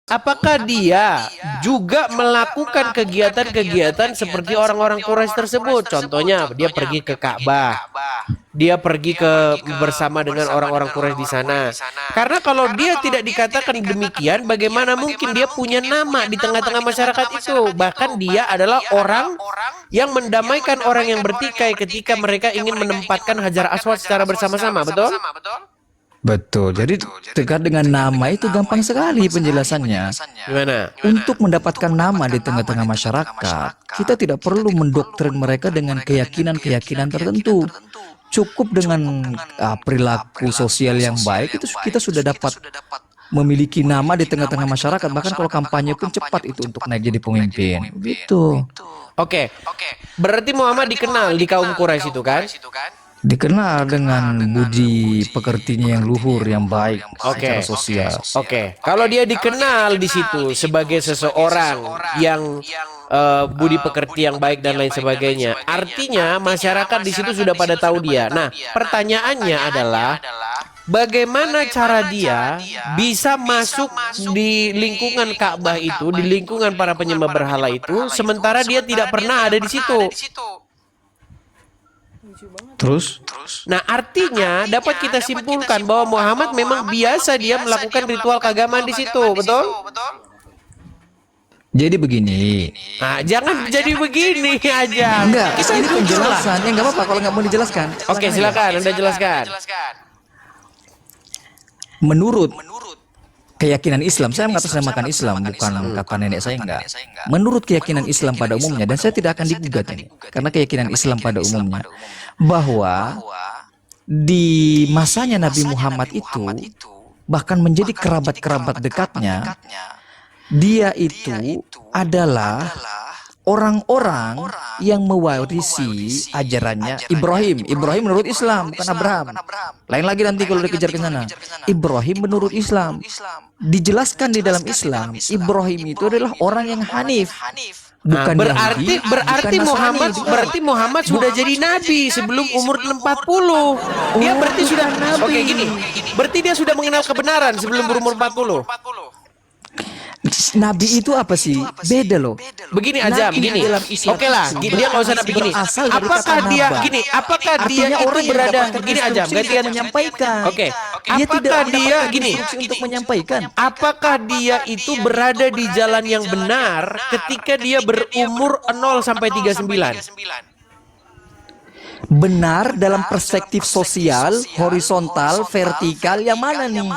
apakah dia juga melakukan kegiatan-kegiatan seperti orang-orang Quraisy tersebut? Contohnya, dia pergi ke Ka'bah, dia pergi bersama dengan orang-orang Quraisy di sana. Karena kalau dia tidak dikatakan demikian, bagaimana mungkin dia punya nama di tengah-tengah masyarakat itu? Bahkan dia adalah orang yang mendamaikan orang yang bertikai ketika mereka ingin menempatkan Hajar Aswad secara bersama-sama, betul? Betul. Jadi terkait dengan nama itu gampang sekali penjelasannya. Gimana? Untuk mendapatkan nama di tengah-tengah masyarakat, kita tidak perlu mendoktrin mereka dengan keyakinan-keyakinan tertentu. Cukup dengan perilaku sosial yang baik itu kita sudah dapat memiliki nama di tengah-tengah masyarakat. Bahkan kalau kampanye pun cepat itu untuk naik jadi pemimpin. Gitu. Oke. Berarti Muhammad dikenal di kaum Quraisy itu kan? Dikenal dengan budi pekertinya yang luhur, yang baik secara sosial. Oke. Kalau dia dikenal di situ sebagai seseorang yang budi pekerti yang baik dan lain sebagainya, artinya masyarakat di situ sudah pada tahu dia. Nah, pertanyaannya adalah bagaimana cara dia bisa masuk di lingkungan Ka'bah itu, di lingkungan para penyembah berhala itu, sementara dia tidak pernah ada di situ. Terus? Nah, artinya dapat kita simpulkan bahwa Muhammad memang biasa dia melakukan ritual keagamaan di situ, betul? Jadi begini. Nah, jangan jadi begini aja. Enggak, ini penjelasan. Ya enggak apa-apa kalau nggak mau dijelaskan. Oke, silakan Anda jelaskan. Menurut keyakinan Islam, saya mengatasnamakan Islam, bukan kata nenek saya, enggak. Menurut keyakinan Islam pada umumnya, dan saya tidak akan digugat ini, karena keyakinan Islam pada umumnya, bahwa di masanya Nabi Muhammad itu, bahkan menjadi kerabat-kerabat dekatnya, dia itu adalah orang-orang yang mewarisi ajarannya Ibrahim. Ibrahim menurut Islam, bukan Abraham. Lain lagi nanti kalau dikejar ke sana. Ibrahim menurut Islam. Dijelaskan di dalam Islam, Ibrahim itu adalah orang yang hanif. Bukan berarti Muhammad sudah jadi nabi sebelum umur 40. Dia berarti sudah nabi. Oke, gini. Berarti dia sudah mengenal kebenaran sebelum berumur 40. Nabi itu apa sih? Beda loh. Begini aja, begini. Oke lah, dia nggak usah nabi gini. Apakah dia itu berada gini aja, gantian menyampaikan. Oke. Apakah dia gini untuk menyampaikan? Apakah dia itu berada di jalan yang benar ketika dia berumur 0 sampai 39? Benar dalam perspektif sosial, horizontal, vertikal, yang mana nih?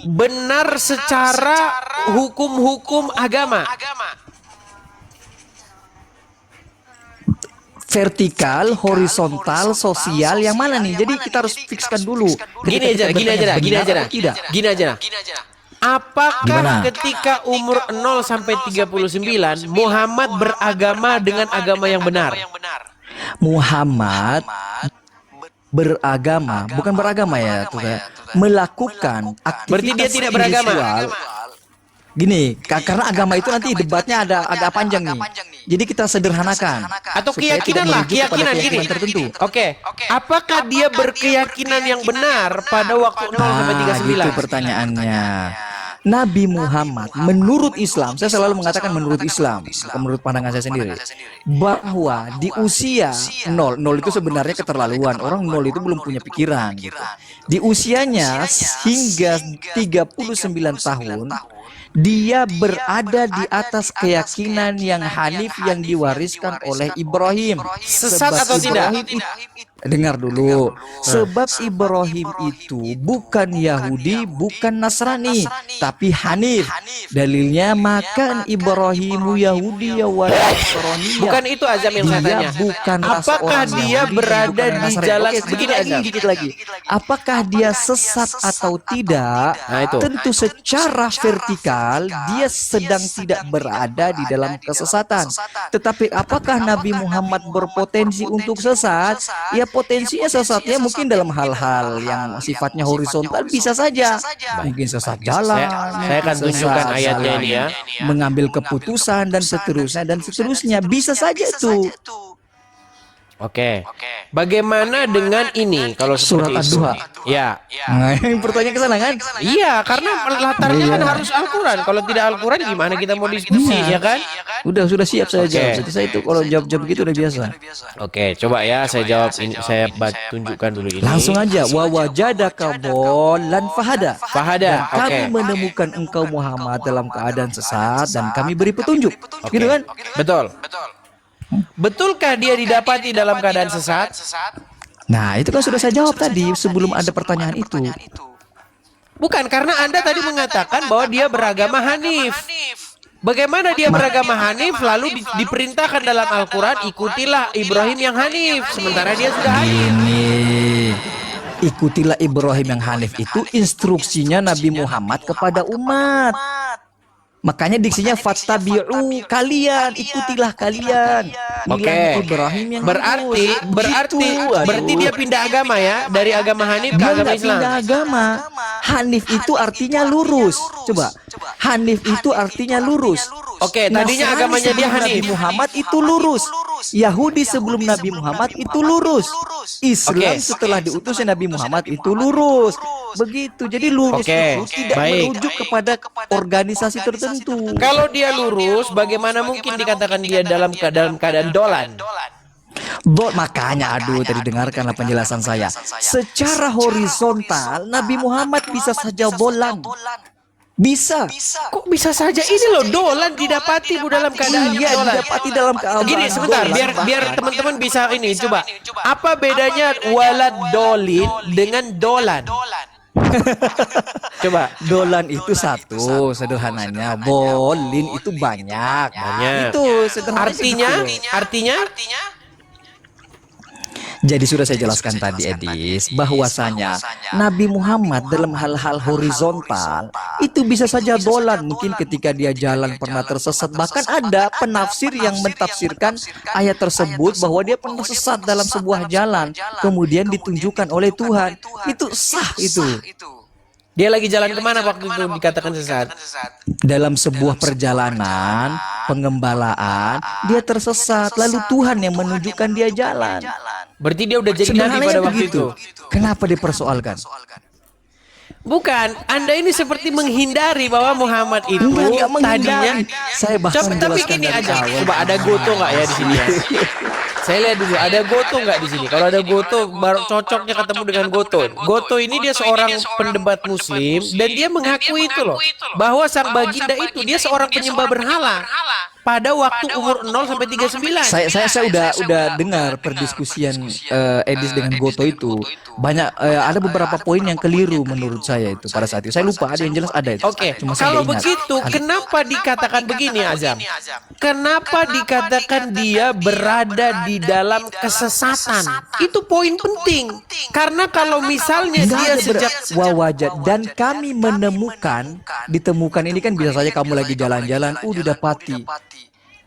Benar secara hukum-hukum agama. Vertikal, horizontal, sosial, yang mana nih? Jadi kita harus fikskan dulu. Gini aja. Apakah ketika umur 0 sampai 39 Muhammad beragama dengan agama yang benar? Muhammad beragama, bukan beragama ya, melakukan aktivitas berarti dia tidak beragama. Gini, karena agama itu nanti debatnya agak panjang nih. Jadi kita sederhanakan. Atau keyakinan gini. Tertentu. Oke. Apakah dia berkeyakinan yang benar pada waktu 0 sampai 39? Itu pertanyaannya. Nabi Muhammad menurut Islam, saya selalu mengatakan menurut Islam, bukan menurut pandangan saya sendiri, bahwa di usia 0 itu sebenarnya keterlaluan. Orang 0 itu belum punya pikiran gitu. Di usianya hingga 39 tahun dia berada di atas keyakinan yang hanif yang diwariskan oleh Ibrahim. Sesat atau tidak? Dengar dulu. Sebab Ibrahim itu bukan Yahudi, bukan Nasrani, tapi hanif. Dalilnya makan Ibrahimu Yahudi ya wa Nasrani. Bukan itu Azam yang saya tanya. Bukan apakah dia Yahudi, berada di jalan begini aja? Dikit lagi. Apakah dia sesat atau tidak? Nah, itu. Tentu secara vertikal dia sedang tidak berada di dalam kesesatan. Tetapi apakah Nabi Muhammad berpotensi untuk sesat? Ya, potensinya sesatnya mungkin dalam hal-hal yang sifatnya horizontal bisa saja. Mungkin sesat jalan. Saya akan tunjukkan ayatnya ini ya. Mengambil keputusan dan seterusnya. Bisa saja itu. Oke. Bagaimana dengan ini kalau Surat seperti itu? Ad-Duha. Ya. Nah, pertanyaan ke sana kan? Iya, karena latarnya kan harus Al-Quran. Kalau tidak Al-Quran gimana kita mau diskusi, ya kan? Sudah siap saya Oke. jawab. Jadi saya itu kalau jawab-jawab begitu udah biasa. Oke, coba ya saya jawab ini, saya tunjukkan dulu ini. Langsung aja, wa wajadaka dhallan fahada. Fahada, Dan kami oke. menemukan engkau Muhammad dalam keadaan sesat dan kami beri petunjuk. Gitu kan? Betul. Betulkah dia didapati dalam keadaan sesat? Nah, itu kan sudah saya jawab tadi sebelum ada pertanyaan itu. Bukan, karena Anda tadi mengatakan bahwa dia beragama Hanif. Bagaimana dia beragama Hanif lalu diperintahkan dalam Al-Quran ikutilah Ibrahim yang Hanif, sementara dia sudah Hanif. Ini ikutilah Ibrahim yang Hanif itu instruksinya Nabi Muhammad kepada umat. Makanya diksinya fattabi'u, kalian ikutilah kalian. Oke. Milahnya Ibrahim yang Berarti lurus. berarti dia pindah agama ya, dari agama Hanif ke agama Enggak Islam. pindah agama. Hanif itu artinya lurus. Coba. Hanif itu artinya lurus. Oke, tadinya Nasrani agamanya dia sebelum Nabi Hanif. Muhammad itu lurus. Yahudi sebelum Nabi Muhammad itu lurus. Islam Oke. setelah diutusnya Nabi Muhammad itu lurus. Begitu. Jadi lurus Oke, itu tidak baik. merujuk kepada organisasi tertentu. Kalau dia lurus, bagaimana mungkin dikatakan dia dalam keadaan dolan? Makanya aduh tadi dengarkanlah penjelasan saya. Secara horizontal Nabi Muhammad bisa saja bolan. Bisa. Kok bisa saja ini loh dolan didapati Bu dalam keadaan Iya, dolan. didapati dalam keadaan Gini sebentar, dolan, biar bahkan. teman-teman bisa ini coba. Apa bedanya walad dolin dengan dolan? Coba. Dolan itu satu sederhananya, bolin itu banyak. Banyak. Itu sederhananya Artinya? Jadi sudah saya jelaskan tadi Edis bahwasanya Nabi Muhammad dalam hal-hal horizontal itu bisa saja dolan, mungkin ketika dia jalan pernah tersesat, bahkan ada penafsir yang mentafsirkan ayat tersebut bahwa dia pernah sesat dalam sebuah jalan kemudian ditunjukkan oleh Tuhan. Itu sah itu. Dia lagi jalan kemana waktu itu dikatakan sesat? Dalam sebuah perjalanan pengembalaan dia tersesat, lalu Tuhan yang menunjukkan dia jalan. Berarti dia udah jadi nabi pada Sederhananya waktu itu. begitu. Kenapa dipersoalkan? Bukan, Anda ini seperti menghindari bahwa Muhammad itu Enggak tadinya. menghindari. Saya bahkan Tapi menjelaskan gini dari aja, awal. coba ada goto nggak ya di sini ya? Saya lihat dulu, ada goto nggak di sini? Kalau ada goto, baru cocoknya ketemu dengan goto. Goto ini dia seorang pendebat Muslim dan dia mengakui itu loh, bahwa sang baginda itu dia seorang penyembah berhala pada waktu umur 0 sampai 39. Saya udah dengar perdiskusian Edis dengan Goto itu. Banyak ada beberapa poin yang keliru menurut saya itu pada saat itu. Saya lupa, ada yang jelas ada itu. Oke, Cuma saya kalau nggak ingat. begitu, kenapa dikatakan begini Azam? Kenapa dikatakan dia berada di dalam kesesatan? Itu poin penting. Karena kalau misalnya Nggak dia ada sejak wawajat dan kami menemukan, ditemukan ini kan bisa saja kamu lagi jalan-jalan, didapati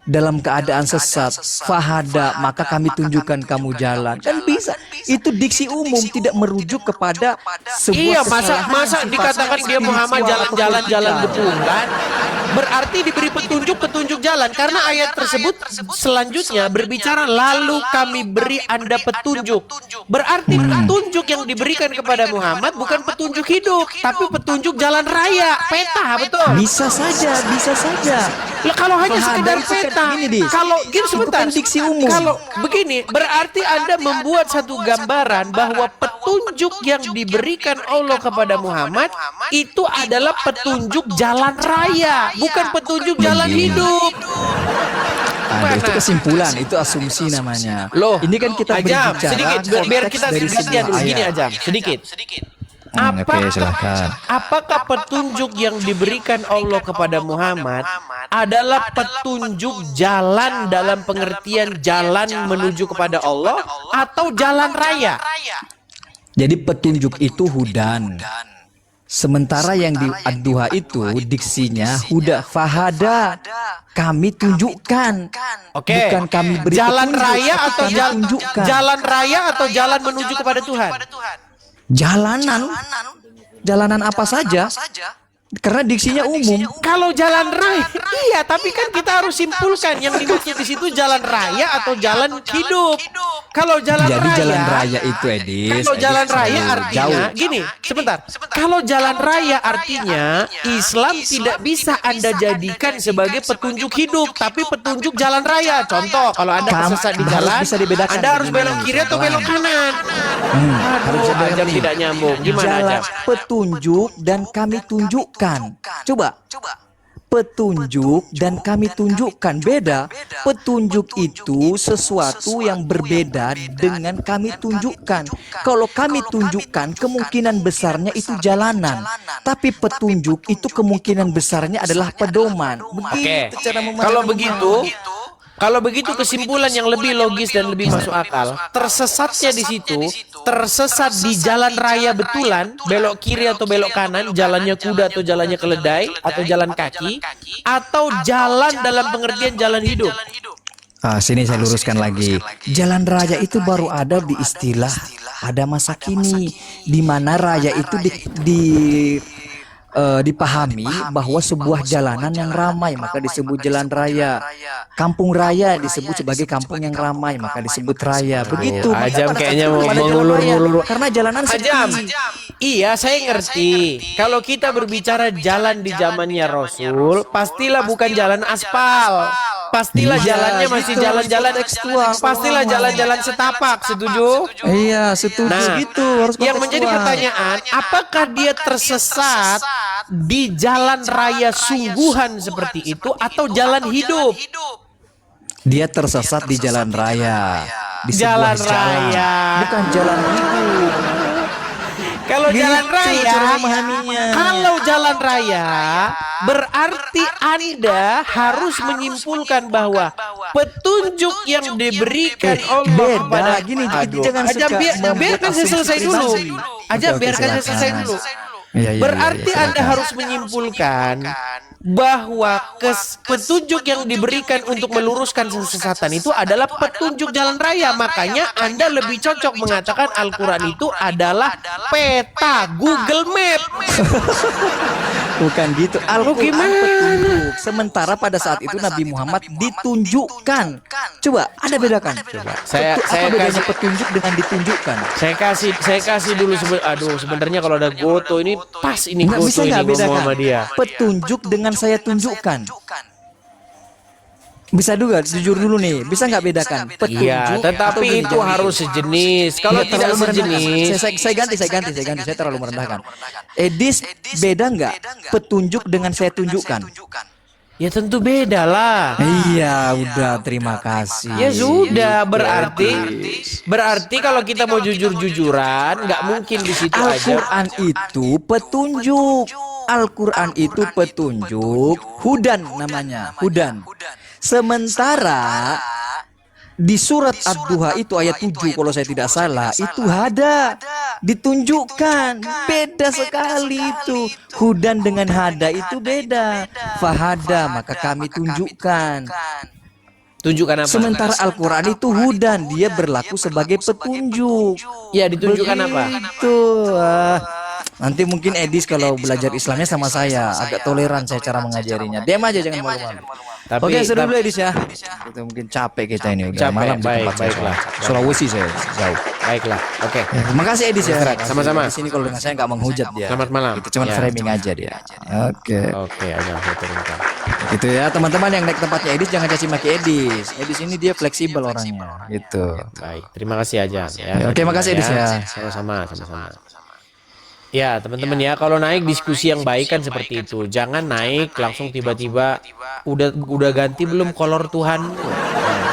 dalam keadaan sesat, fahada, maka kami tunjukkan kamu jalan. Kan bisa. Itu diksi umum, tidak merujuk kepada iya, sebuah masa kesalahan dikatakan dia Muhammad jalan-jalan jalan gepungan, berarti diberi petunjuk jalan, karena ayat tersebut selanjutnya berbicara lalu kami beri Anda petunjuk. Berarti petunjuk yang diberikan kepada Muhammad bukan petunjuk hidup, tapi petunjuk jalan raya, peta, betul. Bisa saja, bisa saja. Lah kalau hanya Fahada sekedar itu kan peta, gini, Dis. kalau gini Itu sebentar, kan diksi umum. kalau begini berarti Anda membuat satu gambaran bahwa petunjuk yang diberikan Allah kepada Muhammad itu adalah petunjuk jalan raya, bukan petunjuk jalan hidup. Ada itu kesimpulan, itu asumsi namanya. Loh, ini kan kita Ajam, berbicara sedikit biar konteks kita dari sedikit sebuah dulu gini ayat. aja, sedikit. Oke, silakan. Apakah petunjuk yang diberikan Allah kepada Muhammad adalah petunjuk jalan dalam pengertian jalan menuju kepada Allah atau jalan raya? Jadi petunjuk itu hudan. Sementara yang di Ad-Duha itu diksinya huda fahada. Kami tunjukkan. Oke. Bukan kami beri Jalan petunjuk, raya tapi atau kami tunjukkan. jalan raya atau jalan menuju kepada Tuhan? Jalanan apa saja? Karena diksinya umum. Kalau jalan raya, iya, tapi kan kita harus simpulkan yang dimaksud di situ jalan raya atau jalan hidup. Kalau jalan Jadi raya, jalan raya itu Edis. kalau Edis jalan raya terlalu artinya jauh. gini, sebentar. Kalau jalan raya artinya Islam tidak bisa Anda jadikan sebagai petunjuk hidup, tapi petunjuk jalan raya. Contoh, kalau Anda tersesat di Harus jalan, bisa dibedakan Anda harus begini, belok kiri atau belok kanan. Harus Aduh, bisa bedakan Ajam nih. tidak nyambung. Gimana Jalan Ajam? petunjuk dan kami tunjukkan. Coba. Petunjuk dan kami tunjukkan beda. Petunjuk itu sesuatu yang berbeda dengan kami tunjukkan. Kalau kami tunjukkan kemungkinan besarnya itu jalanan, tapi petunjuk itu kemungkinan besarnya adalah pedoman. Oke. Begitu cara memahami. Kalau begitu kesimpulan yang lebih logis dan lebih masuk akal, tersesatnya di situ, tersesat di jalan raya betulan, belok kiri atau belok kanan, jalannya kuda atau jalannya keledai, atau jalan kaki, atau jalan dalam pengertian jalan hidup. Sini saya luruskan lagi. Jalan raya itu baru ada di istilah pada masa kini, di mana raya itu dipahami bahwa sebuah jalanan yang ramai maka disebut jalan raya. Kampung raya disebut sebagai kampung yang ramai maka disebut raya. Begitu. Ajam Pada kayaknya saat mau itu ada jalan raya. mengulur-ngulur. Karena jalanan Ajam, sepi. iya saya ngerti. Kalau kita berbicara jalan di zamannya Rasul, pastilah bukan jalan aspal. Pastilah Iya, jalannya masih gitu. jalan-jalan tekstual. Pastilah jalan-jalan setapak, setuju? Iya, setuju Nah, gitu. Harus yang menjadi kontekstual. pertanyaan, apakah dia tersesat di jalan raya sungguhan seperti itu atau jalan hidup? Dia tersesat di jalan raya. Di sebuah Jalan raya. Bukan jalan hidup. Kalau Gitu jalan raya, cara memahaminya. kalau jalan raya berarti Anda harus menyimpulkan bahwa petunjuk yang diberikan Allah beda. kepada Gini, Aduh, jangan Ajam, suka membuat biarkan saya asumsi selesai dulu. pribadi. Ajam, Oke, biarkan saya silakan. selesai dulu. Iya, iya, Berarti iya, Anda silakan. harus menyimpulkan bahwa petunjuk yang diberikan untuk meluruskan kesesatan itu adalah petunjuk jalan raya. Makanya Anda lebih cocok mengatakan Al-Quran itu adalah peta Google Map. Bukan gitu. Al-Quran gimana? petunjuk. Sementara pada saat itu Nabi Muhammad ditunjukkan. Coba, Anda bedakan. Coba. Saya Apa bedanya kasih- petunjuk dengan ditunjukkan? Saya kasih dulu sebenarnya kalau ada Goto ini pas ini Nggak bisa Goto ini nggak ngomong bedakan? sama dia. Petunjuk dengan saya tunjukkan. Bisa juga, jujur dulu nih. Bisa nggak bedakan? Petunjuk Iya, atau tetapi dengan itu jalan harus hidup? sejenis. Kalau Nggak tidak terlalu merendahkan. sejenis, Saya ganti. Saya terlalu merendahkan. Edis, beda nggak petunjuk dengan saya tunjukkan? ya tentu beda lah. Iya, udah, terima kasih. Ya sudah, berarti kalau kita mau jujur-jujuran, nggak mungkin di situ aja. Al-Quran itu petunjuk. Al-Quran itu petunjuk. Hudan namanya, hudan. Sementara di surat Ad-Duha itu ayat 7 kalau saya tidak salah, itu hada, ditunjukkan. Beda sekali itu. Hudan dengan hada itu beda. Fahada, maka kami tunjukkan. Tunjukkan apa? Sementara Al-Quran itu hudan, dia berlaku sebagai petunjuk. Ya, ditunjukkan apa? Begitu. Nanti mungkin Edis kalau belajar Islamnya sama saya agak toleran saya cara mengajarinya. Diam aja, jangan malu-malu. Oke, sudah dulu Edis ya. Kita mungkin capek kita ini udah Capek, malam di baik, tempat saya. baiklah. Sulawesi saya jauh. Baiklah, oke. Terima kasih Edis ya. Sama-sama. Di sini kalau dengan saya nggak menghujat dia. Selamat malam. Itu cuma Ya. framing aja dia. Oke. Oke, aja saya turunkan. Gitu ya teman-teman yang naik tempatnya Edis jangan caci maki Edis. Edis ini dia fleksibel orangnya. Gitu. Baik, terima kasih aja ya. Oke, makasih, Edis, ya. Sama-sama. Ya, teman-teman ya, kalau naik diskusi yang baik kan seperti itu. Jangan naik langsung tiba-tiba udah ganti belum kolor Tuhan. Nah,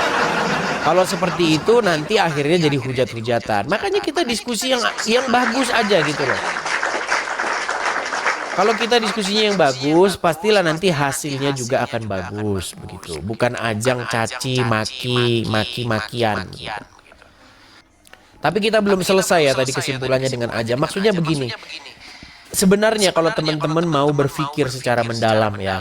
kalau seperti itu nanti akhirnya jadi hujat-hujatan. Makanya kita diskusi yang bagus aja gitu loh. Kalau kita diskusinya yang bagus, pastilah nanti hasilnya juga akan bagus begitu. Bukan ajang caci maki-makian. Gitu. Tapi kita belum selesai ya tadi kesimpulannya dengan aja. Maksudnya begini. Sebenarnya kalau teman-teman mau berpikir secara mendalam ya,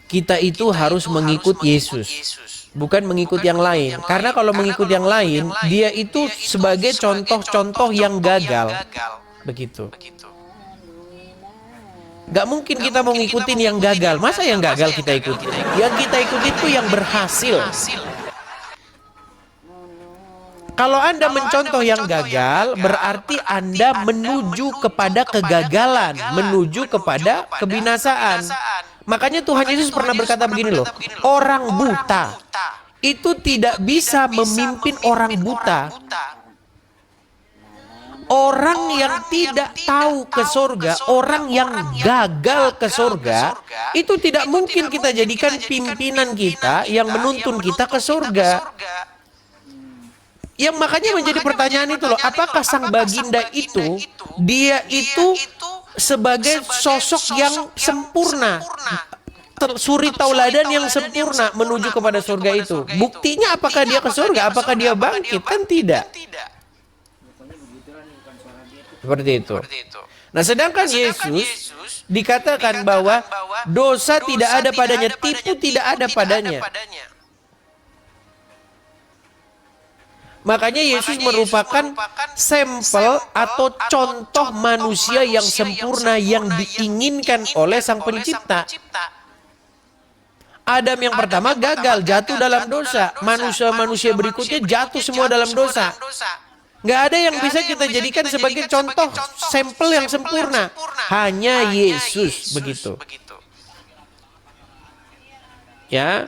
kita itu harus mengikut Yesus, bukan mengikut yang lain. Karena kalau mengikut yang lain, dia itu sebagai contoh-contoh yang gagal. Begitu. Gak mungkin kita mau ngikutin yang gagal. Masa yang gagal kita ikuti? Yang kita ikuti itu yang berhasil. Kalau Anda mencontoh yang gagal, berarti Anda menuju kepada kegagalan, menuju kepada kebinasaan. Makanya Tuhan Yesus pernah berkata begini loh, orang buta itu tidak bisa memimpin orang buta. Orang yang tidak tahu ke surga, orang yang gagal ke surga, itu tidak mungkin kita jadikan pimpinan kita yang menuntun kita ke surga. Yang makanya menjadi pertanyaan itu loh, apakah sang baginda itu, dia itu sebagai sosok yang sempurna, suri tauladan yang sempurna menuju kepada surga itu. Buktinya apakah dia ke surga, apakah dia bangkit? Kan tidak. Seperti itu. Nah, sedangkan Yesus dikatakan bahwa dosa tidak ada padanya, tipu tidak ada padanya. Makanya Yesus merupakan sampel atau contoh manusia yang sempurna yang diinginkan oleh Sang Pencipta. Adam yang pertama gagal, jatuh dalam dosa. Manusia-manusia berikutnya jatuh semua dalam dosa. Nggak ada yang bisa kita jadikan sebagai contoh sampel yang sempurna. Hanya Yesus begitu. Ya.